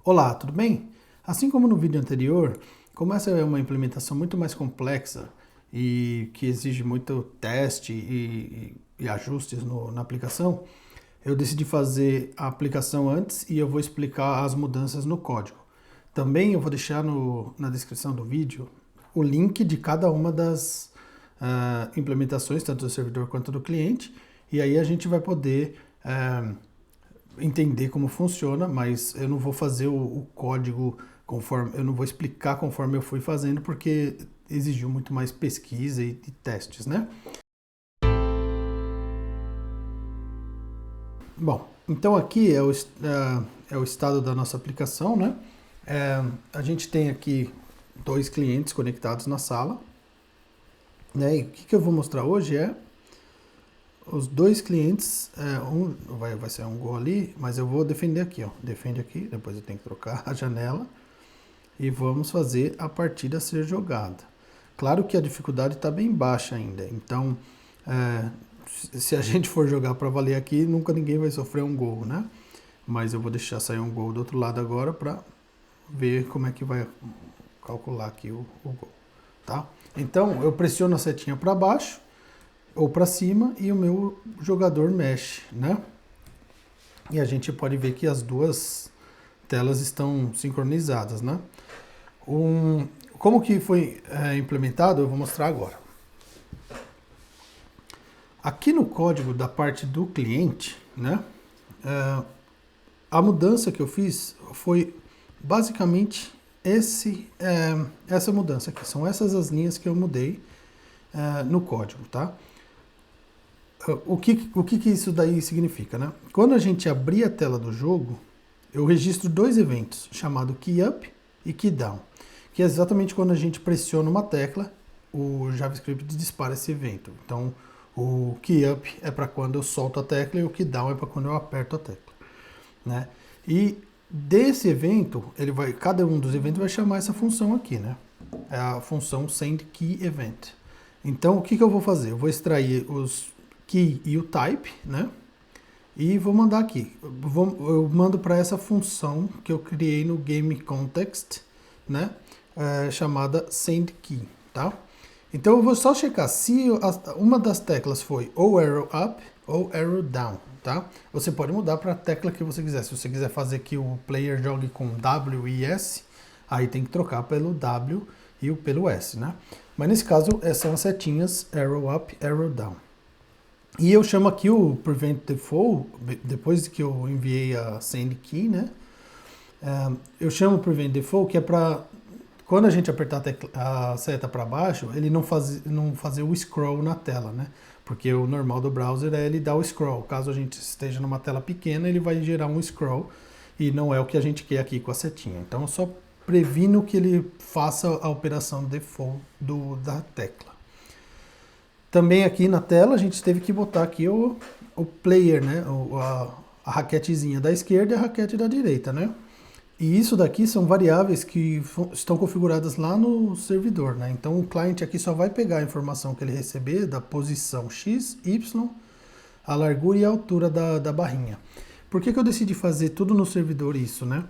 Olá, tudo bem? Assim como no vídeo anterior, como essa é uma implementação muito mais complexa e que exige muito teste e ajustes na aplicação, eu decidi fazer a aplicação antes e eu vou explicar as mudanças no código. Também eu vou deixar na descrição do vídeo o link de cada uma das implementações, tanto do servidor quanto do cliente, e aí a gente vai poder entender como funciona, mas eu não vou fazer o código conforme, eu não vou explicar conforme eu fui fazendo, porque exigiu muito mais pesquisa e testes, né? Bom, então aqui é o estado da nossa aplicação, né? A gente tem aqui dois clientes conectados na sala, né? E o que eu vou mostrar hoje é os dois clientes, vai ser um gol ali, mas eu vou defender aqui, ó. Defende aqui, depois eu tenho que trocar a janela. E vamos fazer a partida ser jogada. Claro que a dificuldade está bem baixa ainda, então se a gente for jogar para valer aqui, nunca ninguém vai sofrer um gol, né? Mas eu vou deixar sair um gol do outro lado agora para ver como é que vai calcular aqui o gol, tá? Então eu pressiono a setinha para baixo ou para cima e o meu jogador mexe, né? E a gente pode ver que as duas telas estão sincronizadas, né? Como que foi implementado, eu vou mostrar agora. Aqui no código da parte do cliente, né, a mudança que eu fiz foi basicamente essa mudança aqui. São essas as linhas que eu mudei no código, tá? O que isso daí significa, né? Quando a gente abrir a tela do jogo, eu registro dois eventos, chamado KeyUp e KeyDown, que é exatamente quando a gente pressiona uma tecla, o JavaScript dispara esse evento. Então, o KeyUp é para quando eu solto a tecla e o KeyDown é para quando eu aperto a tecla, né? E desse evento, cada um dos eventos vai chamar essa função aqui, né? É a função sendKeyEvent. Então, o que eu vou fazer? Eu vou extrair os key e o type, né? E vou mandar aqui. Eu mando para essa função que eu criei no GameContext, né? Chamada sendKey, tá? Então eu vou só checar se uma das teclas foi ou arrow up ou arrow down, tá? Você pode mudar para a tecla que você quiser. Se você quiser fazer que o player jogue com W e S, aí tem que trocar pelo W e pelo S, né? Mas nesse caso são as setinhas arrow up, arrow down. E eu chamo aqui o Prevent Default, depois que eu enviei a sendKey, né? Eu chamo o Prevent Default, que é para quando a gente apertar a seta para baixo, ele não fazer o scroll na tela, né? Porque o normal do browser é ele dar o scroll. Caso a gente esteja numa tela pequena, ele vai gerar um scroll e não é o que a gente quer aqui com a setinha. Então eu só previno que ele faça a operação default da tecla. Também aqui na tela a gente teve que botar aqui o player, né? A raquetezinha da esquerda e a raquete da direita, né? E isso daqui são variáveis que estão configuradas lá no servidor, né? Então o cliente aqui só vai pegar a informação que ele receber da posição X, Y, a largura e a altura da barrinha. Por que eu decidi fazer tudo no servidor isso, né?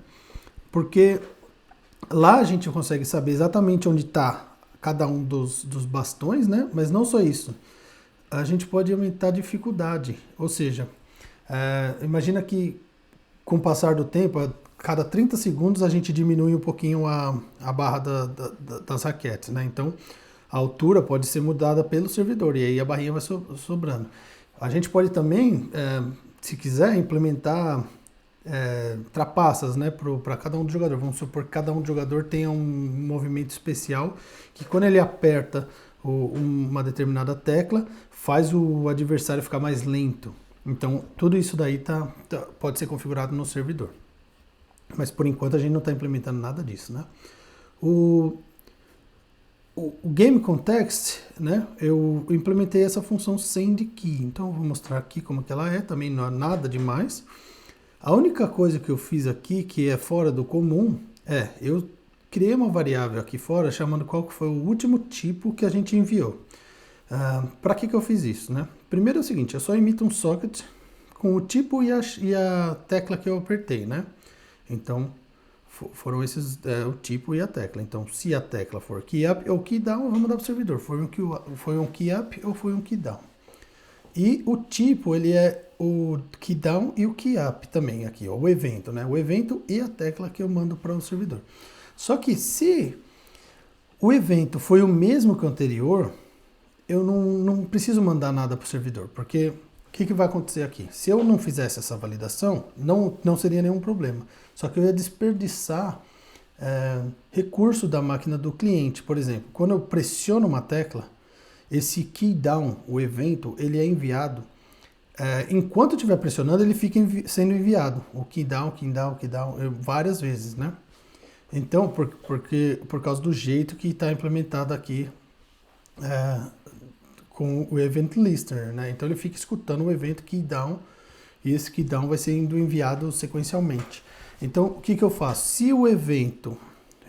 Porque lá a gente consegue saber exatamente onde está cada um dos bastões, né? Mas não só isso. A gente pode aumentar a dificuldade. Ou seja, imagina que com o passar do tempo, cada 30 segundos a gente diminui um pouquinho a barra das raquetes, né? Então a altura pode ser mudada pelo servidor e aí a barrinha vai sobrando. A gente pode também, se quiser, implementar trapaças, né, para cada um dos jogadores. Vamos supor que cada um dos jogadores tenha um movimento especial que quando ele aperta uma determinada tecla, faz o adversário ficar mais lento. Então, tudo isso daí pode ser configurado no servidor. Mas, por enquanto, a gente não está implementando nada disso, né? O GameContext, né, eu implementei essa função sendKey. Então, eu vou mostrar aqui como que ela é. Também não é nada demais. A única coisa que eu fiz aqui, que é fora do comum, eu criei uma variável aqui fora chamando qual que foi o último tipo que a gente enviou. Para que eu fiz isso, né? Primeiro é o seguinte, eu só emito um socket com o tipo e a tecla que eu apertei, né? Então, Foram esses, o tipo e a tecla. Então, se a tecla for key up ou key down, eu vou mandar para o servidor. Foi um key up ou foi um key down. E o tipo, ele é o key down e o key up também aqui, ó, o evento, né? O evento e a tecla que eu mando para o servidor. Só que se o evento foi o mesmo que o anterior, eu não preciso mandar nada para o servidor, porque o que vai acontecer aqui? Se eu não fizesse essa validação, não seria nenhum problema. Só que eu ia desperdiçar recurso da máquina do cliente. Por exemplo, quando eu pressiono uma tecla, esse key down, o evento, ele é enviado. Enquanto eu estiver pressionando, ele fica sendo enviado. O key down, várias vezes, né? Então, por causa do jeito que está implementado aqui com o event listener, né? Então ele fica escutando o evento key down e esse key down vai sendo enviado sequencialmente. Então, o que eu faço? Se o evento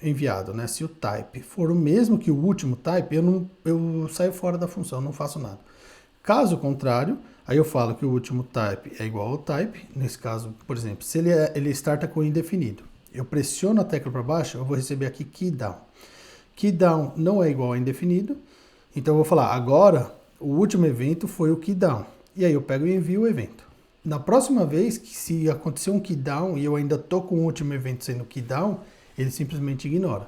enviado, né, se o type for o mesmo que o último type, eu saio fora da função, não faço nada. Caso contrário, aí eu falo que o último type é igual ao type. Nesse caso, por exemplo, se ele starta com indefinido, eu pressiono a tecla para baixo, eu vou receber aqui key down. Key down não é igual a indefinido, então eu vou falar, agora o último evento foi o key down. E aí eu pego e envio o evento. Na próxima vez, que se acontecer um key down e eu ainda estou com o último evento sendo key down, ele simplesmente ignora.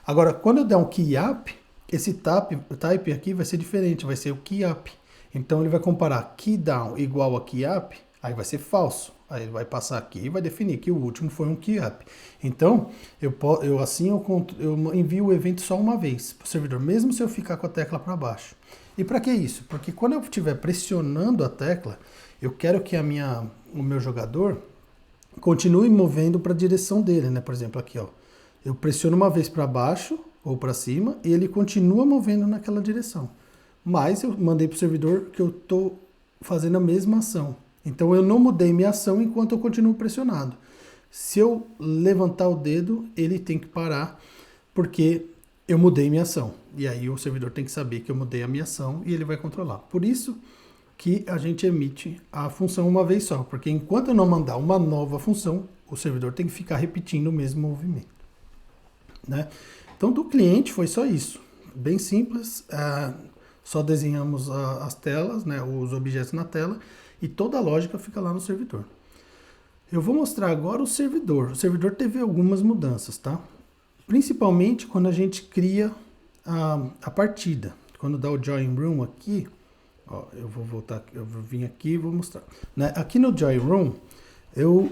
Agora, quando eu der um key up, esse type aqui vai ser diferente, vai ser o key up. Então ele vai comparar key down igual a key up, aí vai ser falso. Aí ele vai passar aqui e vai definir que o último foi um key up. Então, eu envio o evento só uma vez para o servidor, mesmo se eu ficar com a tecla para baixo. E para que isso? Porque quando eu estiver pressionando a tecla, eu quero que o meu jogador continue movendo para a direção dele, né? Por exemplo, aqui, ó. Eu pressiono uma vez para baixo ou para cima e ele continua movendo naquela direção. Mas eu mandei para o servidor que eu estou fazendo a mesma ação. Então eu não mudei minha ação enquanto eu continuo pressionado. Se eu levantar o dedo, ele tem que parar porque eu mudei minha ação. E aí o servidor tem que saber que eu mudei a minha ação e ele vai controlar. Por isso que a gente emite a função uma vez só, porque enquanto eu não mandar uma nova função, o servidor tem que ficar repetindo o mesmo movimento, né? Então do cliente foi só isso, bem simples, só desenhamos as telas, né, os objetos na tela e toda a lógica fica lá no servidor. Eu vou mostrar agora o servidor. O servidor teve algumas mudanças, tá? Principalmente quando a gente cria a partida. Quando dá o join room aqui, ó, eu vou voltar, eu vou vir aqui e vou mostrar. Né? Aqui no join room, eu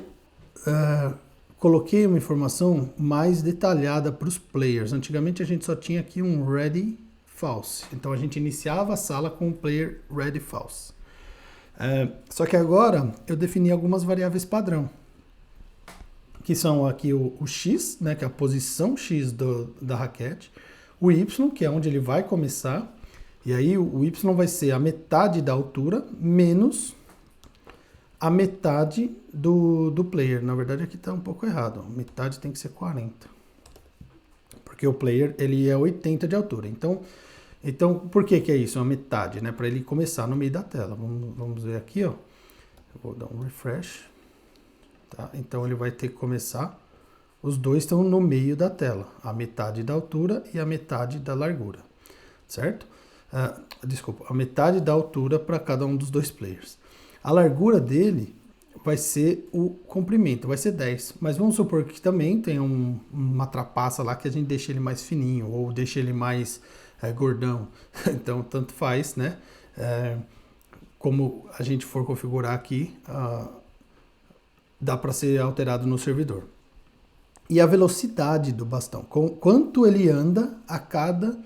coloquei uma informação mais detalhada para os players. Antigamente a gente só tinha aqui um ready false. Então a gente iniciava a sala com o player ready false. Só que agora eu defini algumas variáveis padrão, que são aqui o X, né, que é a posição X da raquete, o Y, que é onde ele vai começar, e aí o Y vai ser a metade da altura menos a metade do player. Na verdade aqui está um pouco errado, metade tem que ser 40, porque o player ele é 80 de altura. Então, por que é isso? Uma metade, né? Para ele começar no meio da tela. Vamos ver aqui, ó. Eu vou dar um refresh. Tá? Então, ele vai ter que começar. Os dois estão no meio da tela. A metade da altura e a metade da largura. Certo? Desculpa. A metade da altura para cada um dos dois players. A largura dele vai ser o comprimento. Vai ser 10. Mas vamos supor que também tem uma trapaça lá que a gente deixa ele mais fininho. Ou deixa ele mais... gordão, então tanto faz, né? Como a gente for configurar aqui, dá para ser alterado no servidor. E a velocidade do bastão, quanto ele anda a cada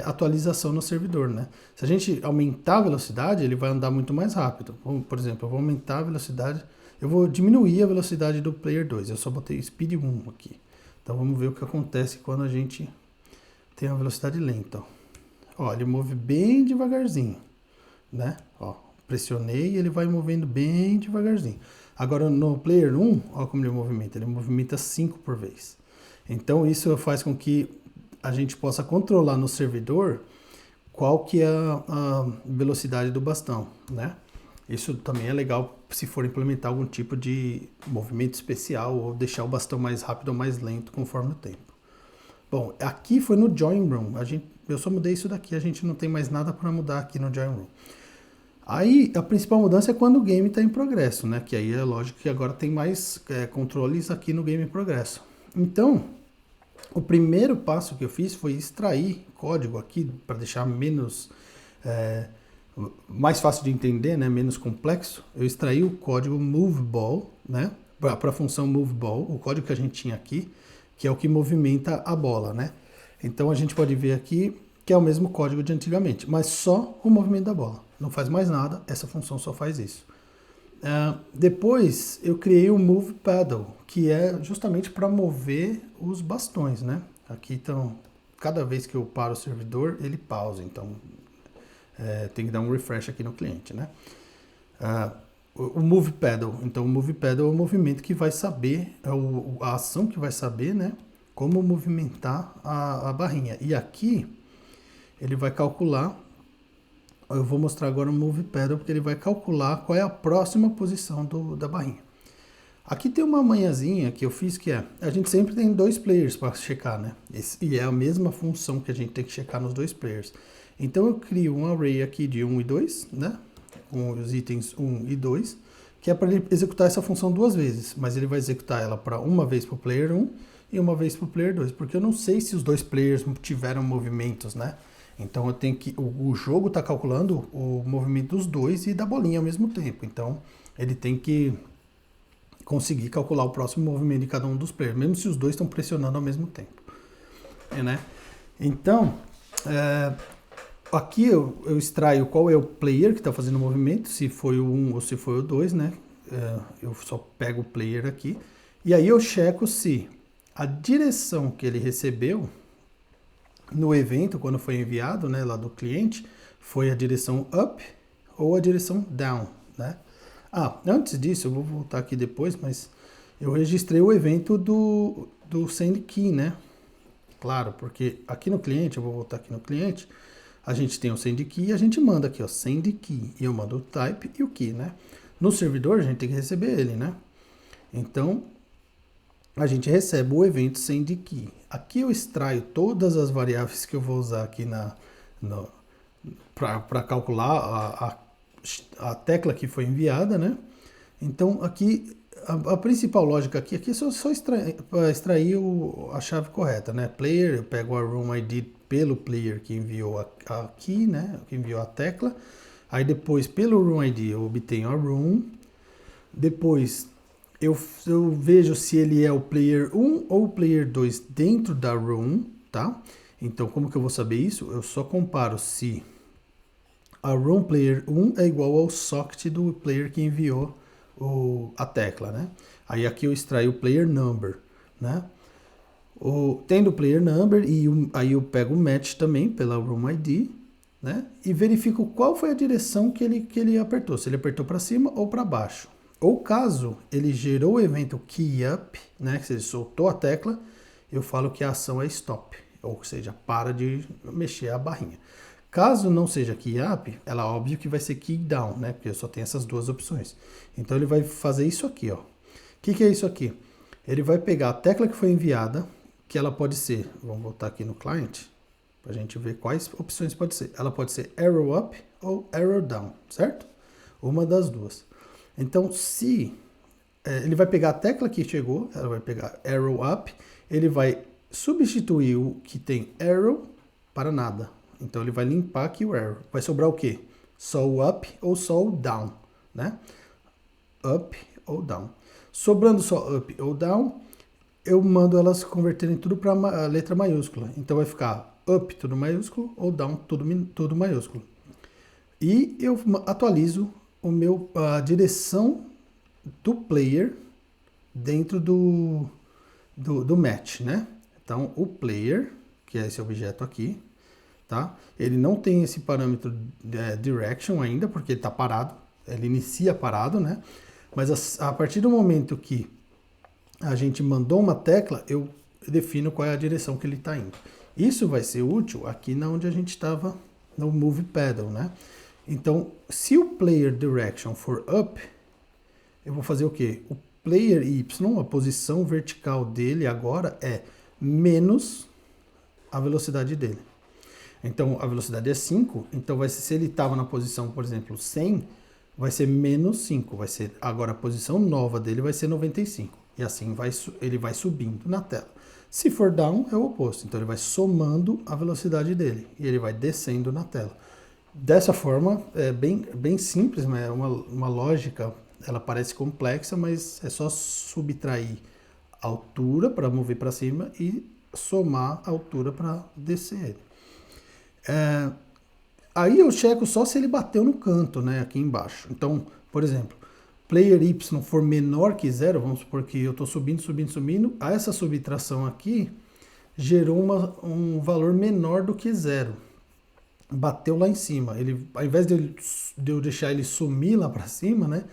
atualização no servidor, né? Se a gente aumentar a velocidade, ele vai andar muito mais rápido. Por exemplo, eu vou aumentar a velocidade, eu vou diminuir a velocidade do player 2, eu só botei speed 1 aqui. Então vamos ver o que acontece quando a gente tem uma velocidade lenta, ó. Ele move bem devagarzinho, né? Ó, pressionei e ele vai movendo bem devagarzinho. Agora no player 1, ó como ele movimenta 5 por vez. Então isso faz com que a gente possa controlar no servidor qual que é a velocidade do bastão, né? Isso também é legal se for implementar algum tipo de movimento especial ou deixar o bastão mais rápido ou mais lento conforme o tempo. Bom, aqui foi no Join Room. Eu só mudei isso daqui, a gente não tem mais nada para mudar aqui no Join Room. Aí a principal mudança é quando o game está em progresso, né? Que aí é lógico que agora tem mais controles aqui no game em progresso. Então, o primeiro passo que eu fiz foi extrair código aqui para deixar mais fácil de entender, né? Menos complexo. Eu extraí o código MoveBall, né? Para a função MoveBall, o código que a gente tinha aqui, que é o que movimenta a bola, né? Então a gente pode ver aqui que é o mesmo código de antigamente, mas só o movimento da bola. Não faz mais nada, essa função só faz isso. Depois eu criei o Move Paddle, que é justamente para mover os bastões, né? Aqui então, cada vez que eu paro o servidor, ele pausa, então tem que dar um refresh aqui no cliente, né? O Move Paddle, então o Move Paddle é o movimento que vai saber, a ação que vai saber, né? Como movimentar a barrinha. E aqui ele vai calcular. Eu vou mostrar agora o Move Paddle, porque ele vai calcular qual é a próxima posição da barrinha. Aqui tem uma manhãzinha que eu fiz que a gente sempre tem 2 players para checar, né? E é a mesma função que a gente tem que checar nos 2 players. Então eu crio um array aqui de 1 e 2, né? Com os itens 1 e 2, que é para ele executar essa função 2 vezes, mas ele vai executar ela para uma vez para o player 1 e uma vez para o player 2, porque eu não sei se os 2 players tiveram movimentos, né? Então eu tenho que o jogo está calculando o movimento dos 2 e da bolinha ao mesmo tempo. Então ele tem que conseguir calcular o próximo movimento de cada um dos players, mesmo se os 2 estão pressionando ao mesmo tempo, né? Então aqui eu extraio qual é o player que está fazendo o movimento, se foi o 1 ou se foi o 2, né? Eu só pego o player aqui e aí eu checo se a direção que ele recebeu no evento, quando foi enviado, né, lá do cliente, foi a direção up ou a direção down, né? Antes disso, eu vou voltar aqui depois, mas eu registrei o evento do send key, né? Claro, porque aqui no cliente, eu vou voltar aqui no cliente, a gente tem o send key e a gente manda aqui, ó, send key, e eu mando o type e o key, né? No servidor, a gente tem que receber ele, né? Então, a gente recebe o evento send key. Aqui eu extraio todas as variáveis que eu vou usar aqui para calcular a tecla que foi enviada, né? Então aqui a principal lógica aqui é só extrair a chave correta, né? Player, eu pego a room ID pelo player que enviou a key, né? Que enviou a tecla. Aí depois pelo room ID eu obtenho a room. Depois eu vejo se ele é o player 1 ou o player 2 dentro da room, tá? Então, como que eu vou saber isso? Eu só comparo se a room player 1 é igual ao socket do player que enviou a tecla, né? Aí aqui eu extraio o player number, né? Tendo o player number, aí eu pego o match também pela room ID, né? E verifico qual foi a direção que ele apertou, se ele apertou para cima ou para baixo. Ou caso ele gerou o evento keyUp, né, que ele soltou a tecla, eu falo que a ação é stop, ou seja, para de mexer a barrinha. Caso não seja keyUp, ela óbvio que vai ser keydown, né, porque eu só tenho essas 2 opções. Então ele vai fazer isso aqui, ó. O que é isso aqui? Ele vai pegar a tecla que foi enviada, que ela pode ser, vamos voltar aqui no client, para a gente ver quais opções pode ser. Ela pode ser arrow up ou arrow down, certo? Uma das 2. Então, se ele vai pegar a tecla que chegou, ela vai pegar arrow up, ele vai substituir o que tem arrow para nada. Então, ele vai limpar aqui o arrow. Vai sobrar o quê? Só o up ou só o down, né? Up ou down. Sobrando só up ou down, eu mando elas converterem tudo para a letra maiúscula. Então, vai ficar up tudo maiúsculo ou down tudo maiúsculo. E eu atualizo a direção do player dentro do match, né? Então, o player, que é esse objeto aqui, tá? Ele não tem esse parâmetro direction ainda, porque ele está parado. Ele inicia parado, né? Mas a partir do momento que a gente mandou uma tecla, eu defino qual é a direção que ele está indo. Isso vai ser útil aqui na onde a gente estava no Move Paddle, né? Então, se o player direction for up, eu vou fazer o quê? O player Y, a posição vertical dele agora é menos a velocidade dele. Então, a velocidade é 5, então vai ser, se ele estava na posição, por exemplo, 100, vai ser menos 5, vai ser, agora a posição nova dele vai ser 95. E assim ele vai subindo na tela. Se for down, é o oposto, então ele vai somando a velocidade dele e ele vai descendo na tela. Dessa forma, é bem simples, mas é uma lógica, ela parece complexa, mas é só subtrair a altura para mover para cima e somar a altura para descer ele. Aí eu checo só se ele bateu no canto, né, aqui embaixo. Então, por exemplo, player Y for menor que 0, vamos supor que eu estou subindo, essa subtração aqui gerou um valor menor do que 0. Bateu lá em cima. Ele, ao invés de eu deixar ele sumir lá para cima, né,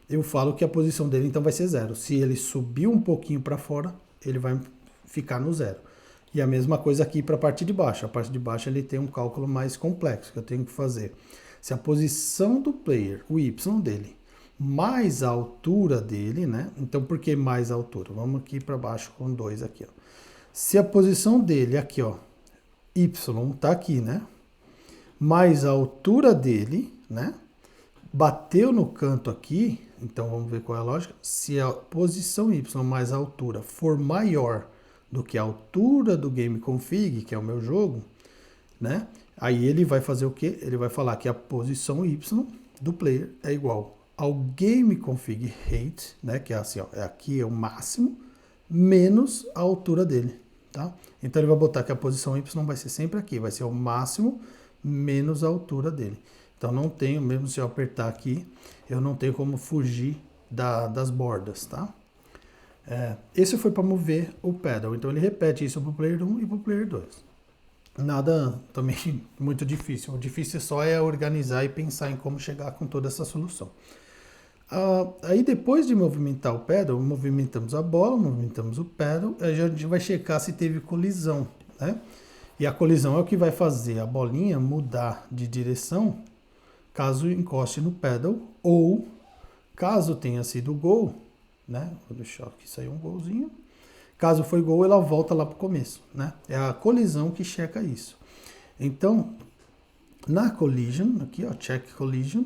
eu falo que a posição dele então vai ser 0. Se ele subir um pouquinho para fora, ele vai ficar no 0. E a mesma coisa aqui para a parte de baixo. A parte de baixo ele tem um cálculo mais complexo que eu tenho que fazer. Se a posição do player, o Y dele, mais a altura dele, né? Então por que mais a altura? Vamos aqui para baixo com 2 aqui, ó. Se a posição dele aqui, ó, Y tá aqui, né? Mais a altura dele, né? Bateu no canto aqui, então vamos ver qual é a lógica. Se a posição Y mais a altura for maior do que a altura do game config, que é o meu jogo, né? Aí ele vai fazer o quê? Ele vai falar que a posição Y do player é igual ao game config height, né? Que é assim, ó, aqui é o máximo, menos a altura dele, tá? Então ele vai botar que a posição Y vai ser sempre aqui, vai ser o máximo menos a altura dele. Então não tenho, mesmo se eu apertar aqui, eu não tenho como fugir das bordas, tá? Esse foi para mover o pedal. Então ele repete isso para o player 1 e para o player 2. Nada também muito difícil. O difícil só é organizar e pensar em como chegar com toda essa solução. Aí depois de movimentar o pedal, movimentamos a bola, movimentamos o pedal, a gente vai checar se teve colisão, né? E a colisão é o que vai fazer a bolinha mudar de direção caso encoste no pedal ou caso tenha sido gol, né? Vou deixar aqui sair um golzinho. Caso foi gol, ela volta lá para o começo, né? É a colisão que checa isso. Então, na collision, aqui ó, check collision,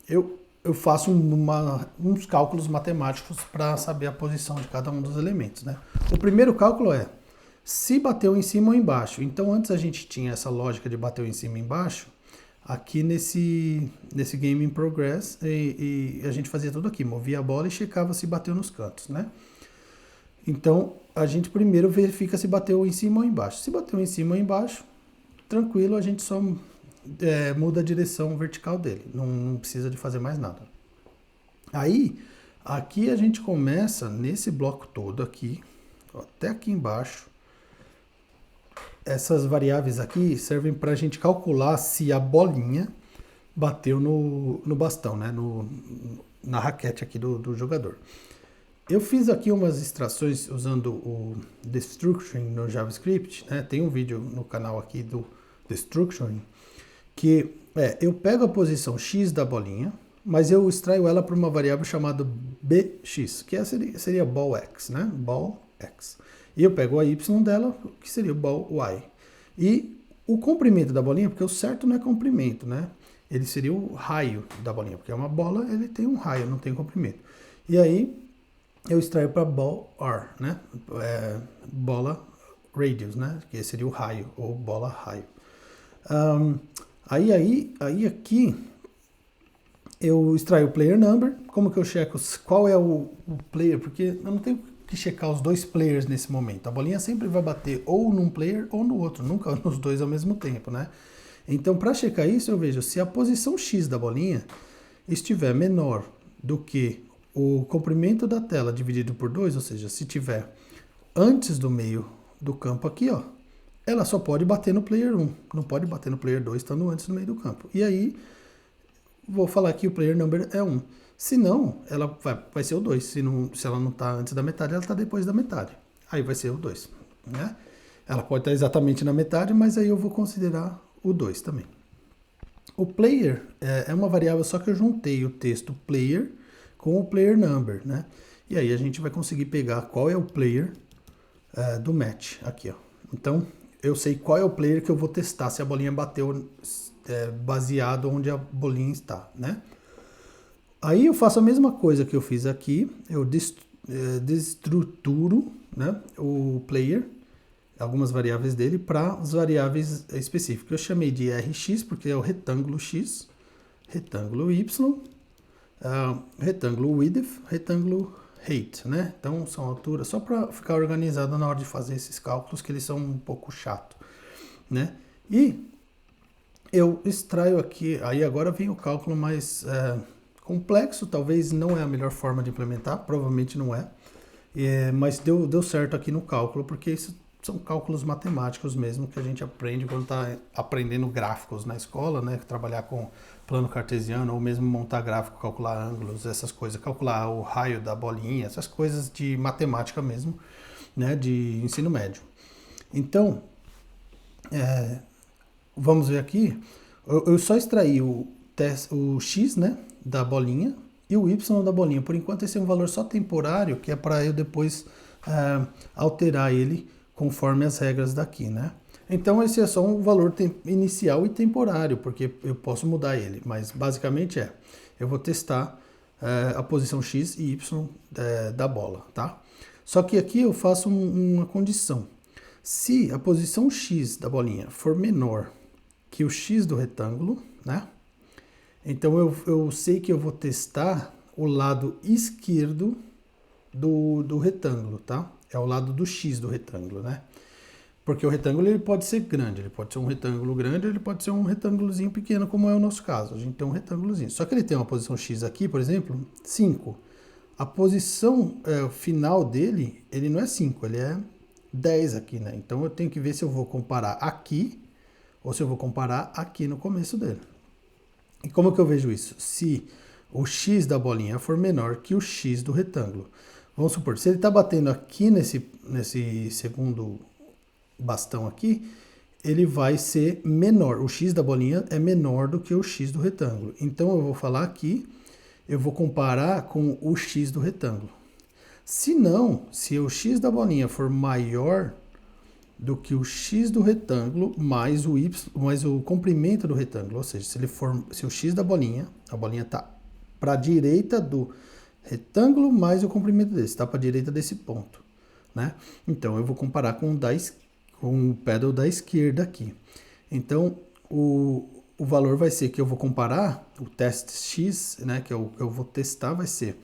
eu faço uns cálculos matemáticos para saber a posição de cada um dos elementos, né? O primeiro cálculo é se bateu em cima ou embaixo. Então, antes a gente tinha essa lógica de bateu em cima e embaixo, aqui nesse Game in Progress, e a gente fazia tudo aqui, movia a bola e checava se bateu nos cantos, né? Então, a gente primeiro verifica se bateu em cima ou embaixo. Se bateu em cima ou embaixo, tranquilo, a gente só muda a direção vertical dele, não precisa de fazer mais nada. Aí, aqui a gente começa, nesse bloco todo aqui, ó, até aqui embaixo, essas variáveis aqui servem para a gente calcular se a bolinha bateu no bastão, né? Na raquete aqui do jogador. Eu fiz aqui umas extrações usando o destructuring no JavaScript, né? Tem um vídeo no canal aqui do destructuring, que eu pego a posição x da bolinha, mas eu extraio ela para uma variável chamada bx, que seria ball x, né? Ball x. E eu pego a y dela, que seria o ball y. E o comprimento da bolinha, porque o certo não é comprimento, né? Ele seria o raio da bolinha, porque é uma bola, ele tem um raio, não tem comprimento. E aí eu extraio para ball r, né? Bola radius, né? Que seria o raio, ou bola raio. Aí aqui eu extraio o player number. Como que eu checo qual é o player? Porque eu não tenho que checar os dois players nesse momento. A bolinha sempre vai bater ou num player ou no outro, nunca nos dois ao mesmo tempo, né? Então, para checar isso, eu vejo se a posição X da bolinha estiver menor do que o comprimento da tela dividido por 2, ou seja, se tiver antes do meio do campo aqui, ó, ela só pode bater no player 1, não pode bater no player 2 estando antes do meio do campo. E aí, vou falar que o player number é 1. Se não, ela vai ser o 2. Se ela não está antes da metade, ela está depois da metade. Aí vai ser o 2. Né? Ela pode estar exatamente na metade, mas aí eu vou considerar o 2 também. O player é uma variável só que eu juntei o texto player com o player number, né? E aí a gente vai conseguir pegar qual é o player do match aqui, ó. Então, eu sei qual é o player que eu vou testar se a bolinha bateu baseado onde a bolinha está, né? Aí eu faço a mesma coisa que eu fiz aqui, eu destruturo, né, o player, algumas variáveis dele, para as variáveis específicas. Eu chamei de RX porque é o retângulo X, retângulo Y, retângulo width, retângulo height, né? Então são alturas, só para ficar organizado na hora de fazer esses cálculos, que eles são um pouco chato, né? E eu extraio aqui, aí agora vem o cálculo mais complexo, talvez não é a melhor forma de implementar, provavelmente não é, mas deu certo aqui no cálculo, porque isso são cálculos matemáticos mesmo que a gente aprende quando está aprendendo gráficos na escola, né? Trabalhar com plano cartesiano ou mesmo montar gráfico, calcular ângulos, essas coisas, calcular o raio da bolinha, essas coisas de matemática mesmo, né? De ensino médio. Então, vamos ver aqui, eu só extraí o x, né, da bolinha e o y da bolinha. Por enquanto esse é um valor só temporário, que é para eu depois alterar ele conforme as regras daqui, né? Então esse é só um valor inicial e temporário, porque eu posso mudar ele, mas basicamente eu vou testar a posição x e y da bola, tá? Só que aqui eu faço uma condição. Se a posição x da bolinha for menor que o x do retângulo, né? Então eu sei que eu vou testar o lado esquerdo do retângulo, tá? É o lado do x do retângulo, né? Porque o retângulo ele pode ser grande, ele pode ser um retângulo grande, ele pode ser um retângulozinho pequeno, como é o nosso caso. A gente tem um retângulozinho. Só que ele tem uma posição x aqui, por exemplo, 5. A posição final dele, ele não é 5, ele é 10 aqui, né? Então eu tenho que ver se eu vou comparar aqui ou se eu vou comparar aqui no começo dele. E como que eu vejo isso? Se o x da bolinha for menor que o x do retângulo. Vamos supor, se ele está batendo aqui nesse segundo bastão aqui, ele vai ser menor. O x da bolinha é menor do que o x do retângulo. Então eu vou falar aqui, eu vou comparar com o x do retângulo. Se não, se o x da bolinha for maior do que o x do retângulo mais o y, mais o comprimento do retângulo, ou seja, se o x da bolinha, a bolinha está para a direita do retângulo mais o comprimento desse, está para a direita desse ponto, né? Então eu vou comparar com o pedal da esquerda aqui. Então o valor vai ser que eu vou comparar, o teste x, né, que eu vou testar, vai ser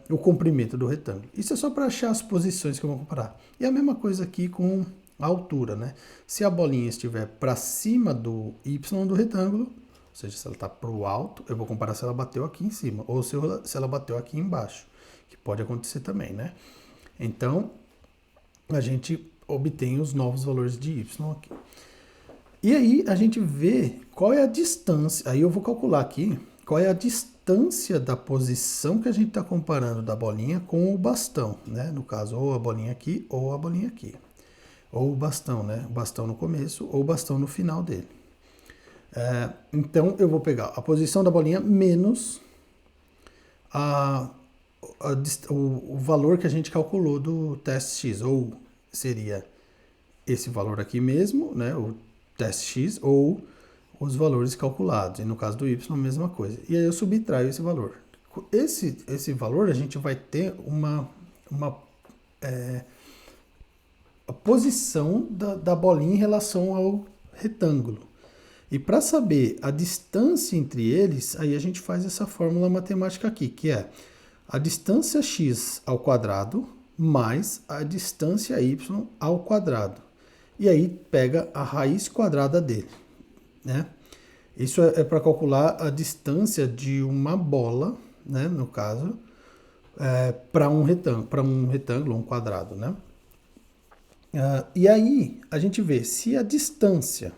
o comprimento do retângulo. Isso é só para achar as posições que eu vou comparar. E a mesma coisa aqui com a altura, né? Se a bolinha estiver para cima do y do retângulo, ou seja, se ela está para o alto, eu vou comparar se ela bateu aqui em cima, ou se ela bateu aqui embaixo, que pode acontecer também, né? Então, a gente obtém os novos valores de y aqui. E aí, a gente vê qual é a distância, aí eu vou calcular aqui, qual é a distância da posição que a gente está comparando da bolinha com o bastão, né? No caso, ou a bolinha aqui, ou a bolinha aqui. Ou o bastão, né? O bastão no começo, ou o bastão no final dele. Então, eu vou pegar a posição da bolinha menos o valor que a gente calculou do teste x, ou seria esse valor aqui mesmo, né? O teste x, ou os valores calculados. E no caso do y, a mesma coisa. E aí eu subtraio esse valor. Esse valor a gente vai ter a posição da bolinha em relação ao retângulo. E para saber a distância entre eles, aí a gente faz essa fórmula matemática aqui, que é a distância x ao quadrado mais a distância y ao quadrado. E aí pega a raiz quadrada dele, né? Isso é para calcular a distância de uma bola, né, no caso, para um retângulo, um quadrado, né? E aí a gente vê se a distância,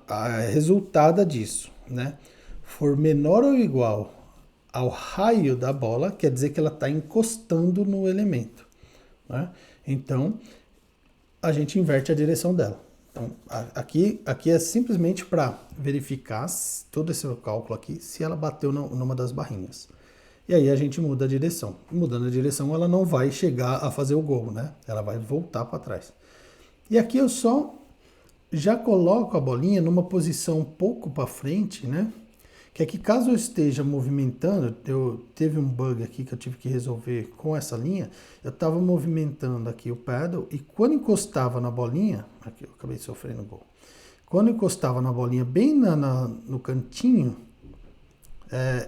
a resultada disso, né, for menor ou igual ao raio da bola, quer dizer que ela está encostando no elemento, né? Então a gente inverte a direção dela. Então, aqui é simplesmente para verificar todo esse cálculo aqui, se ela bateu numa das barrinhas. E aí a gente muda a direção. Mudando a direção, ela não vai chegar a fazer o gol, né? Ela vai voltar para trás. E aqui eu só já coloco a bolinha numa posição um pouco para frente, né? Que aqui, caso eu esteja movimentando, teve um bug aqui que eu tive que resolver com essa linha, eu estava movimentando aqui o paddle e quando encostava na bolinha, aqui eu acabei sofrendo gol, quando encostava na bolinha bem no cantinho,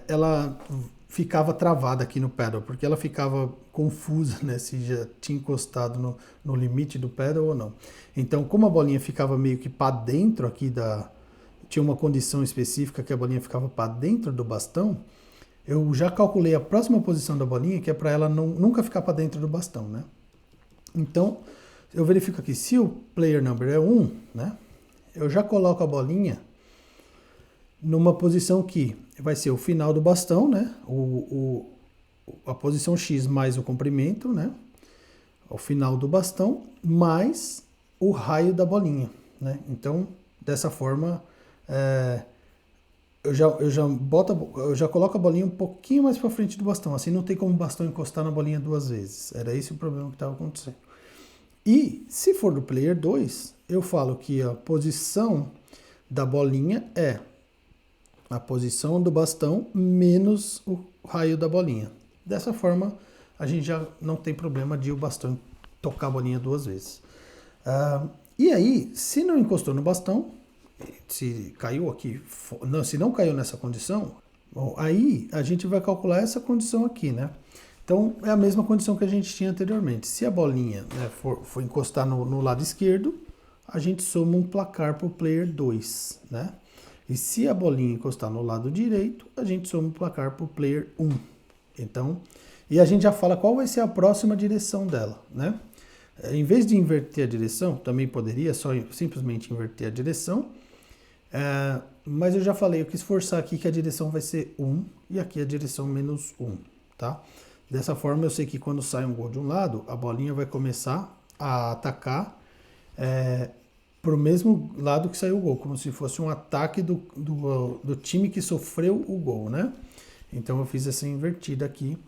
ela ficava travada aqui no paddle, porque ela ficava confusa, né, se já tinha encostado no limite do paddle ou não. Então, como a bolinha ficava meio que para dentro aqui tinha uma condição específica que a bolinha ficava para dentro do bastão, eu já calculei a próxima posição da bolinha, que é para ela nunca ficar para dentro do bastão, né? Então, eu verifico aqui, se o player number é 1, né, eu já coloco a bolinha numa posição que vai ser o final do bastão, né, a posição X mais o comprimento, né, o final do bastão, mais o raio da bolinha, né? Então, dessa forma, eu já coloco a bolinha um pouquinho mais para frente do bastão, assim não tem como o bastão encostar na bolinha duas vezes. Era esse o problema que estava acontecendo. E se for do player 2, eu falo que a posição da bolinha é a posição do bastão menos o raio da bolinha. Dessa forma, a gente já não tem problema de o bastão tocar a bolinha duas vezes. E aí, se não encostou no bastão, se caiu aqui, se não caiu nessa condição, bom, aí a gente vai calcular essa condição aqui, né? Então, é a mesma condição que a gente tinha anteriormente. Se a bolinha, né, for encostar no lado esquerdo, a gente soma um placar para o player 2, né? E se a bolinha encostar no lado direito, a gente soma um placar para o player 1. Então, e a gente já fala qual vai ser a próxima direção dela, né? Em vez de inverter a direção, também poderia só simplesmente inverter a direção, mas eu já falei, eu quis forçar aqui que a direção vai ser 1 e aqui a direção menos 1, tá? Dessa forma eu sei que quando sai um gol de um lado, a bolinha vai começar a atacar para o mesmo lado que saiu o gol, como se fosse um ataque do time que sofreu o gol, né? Então eu fiz essa invertida aqui,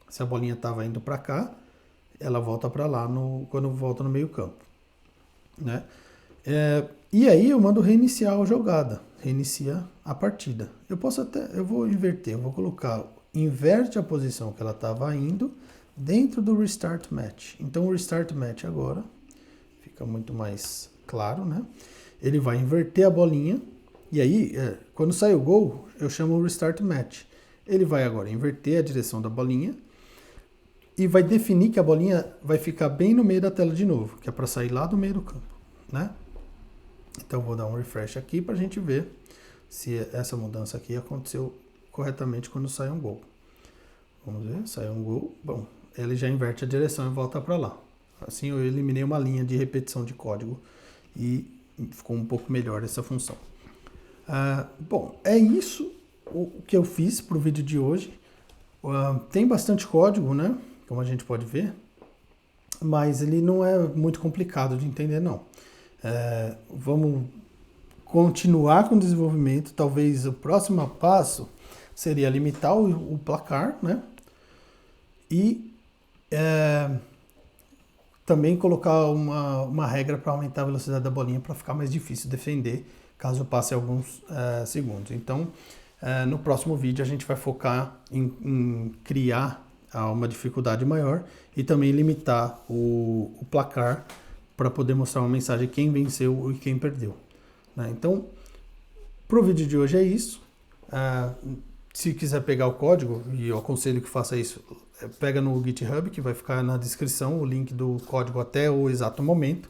se a bolinha estava indo para cá, ela volta para lá quando volta no meio campo, né? E aí eu mando reiniciar a jogada, reinicia a partida. Eu vou inverter, eu vou colocar, inverte a posição que ela estava indo dentro do Restart Match. Então o Restart Match agora fica muito mais claro, né? Ele vai inverter a bolinha e aí, quando sai o gol, eu chamo o Restart Match. Ele vai agora inverter a direção da bolinha e vai definir que a bolinha vai ficar bem no meio da tela de novo, que é para sair lá do meio do campo, né? Então vou dar um refresh aqui para a gente ver se essa mudança aqui aconteceu corretamente quando sai um gol. Vamos ver, saiu um gol. Bom, ele já inverte a direção e volta para lá. Assim eu eliminei uma linha de repetição de código e ficou um pouco melhor essa função. Bom, é isso o que eu fiz para o vídeo de hoje. Tem bastante código, né? Como a gente pode ver, mas ele não é muito complicado de entender, não. Vamos continuar com o desenvolvimento. Talvez o próximo passo seria limitar o placar, né? E também colocar uma regra para aumentar a velocidade da bolinha para ficar mais difícil defender caso passe alguns segundos. Então, no próximo vídeo a gente vai focar em criar uma dificuldade maior e também limitar o placar para poder mostrar uma mensagem quem venceu e quem perdeu, né? Então, para o vídeo de hoje é isso. Se quiser pegar o código, e eu aconselho que faça isso, pega no GitHub, que vai ficar na descrição o link do código até o exato momento.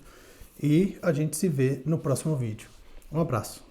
E a gente se vê no próximo vídeo. Um abraço.